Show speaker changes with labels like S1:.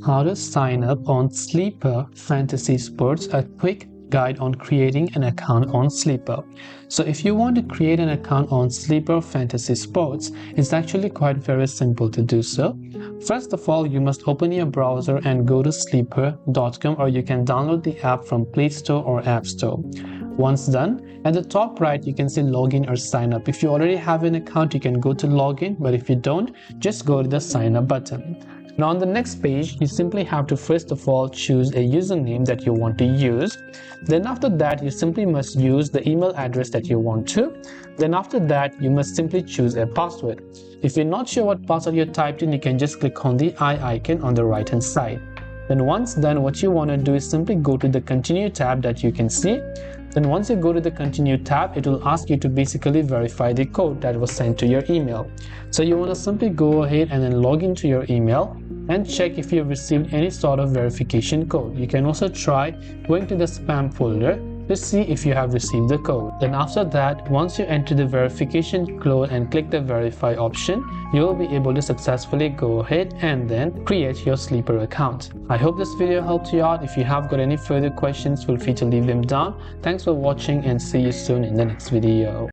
S1: How to sign up on Sleeper Fantasy Sports, a quick guide on creating an account on Sleeper. So if you want to create an account on Sleeper Fantasy Sports, it's actually quite very simple to do so. First of all, you must open your browser and go to sleeper.com, or you can download the app from Play Store or App Store. Once done, at the top right you can see login or sign up. If you already have an account, you can go to login, but if you don't, just go to the sign up button. Now on the next page, you simply have to first of all choose a username that you want to use. Then after that, you simply must use the email address that you want to. Then after that, you must simply choose a password. If you're not sure what password you typed in, you can just click on the I icon on the right hand side. Then once done, what you want to do is simply go to the continue tab that you can see. Then once you go to the continue tab, it will ask you to basically verify the code that was sent to your email. So you want to simply go ahead and then log into your email and check if you have received any sort of verification code. You can also try going to the spam folder to see if you have received the code. Then after that, once you enter the verification code and click the verify option, you will be able to successfully go ahead and then create your Sleeper account. I hope this video helped you out. If you have got any further questions, feel free to leave them down. Thanks for watching and see you soon in the next video.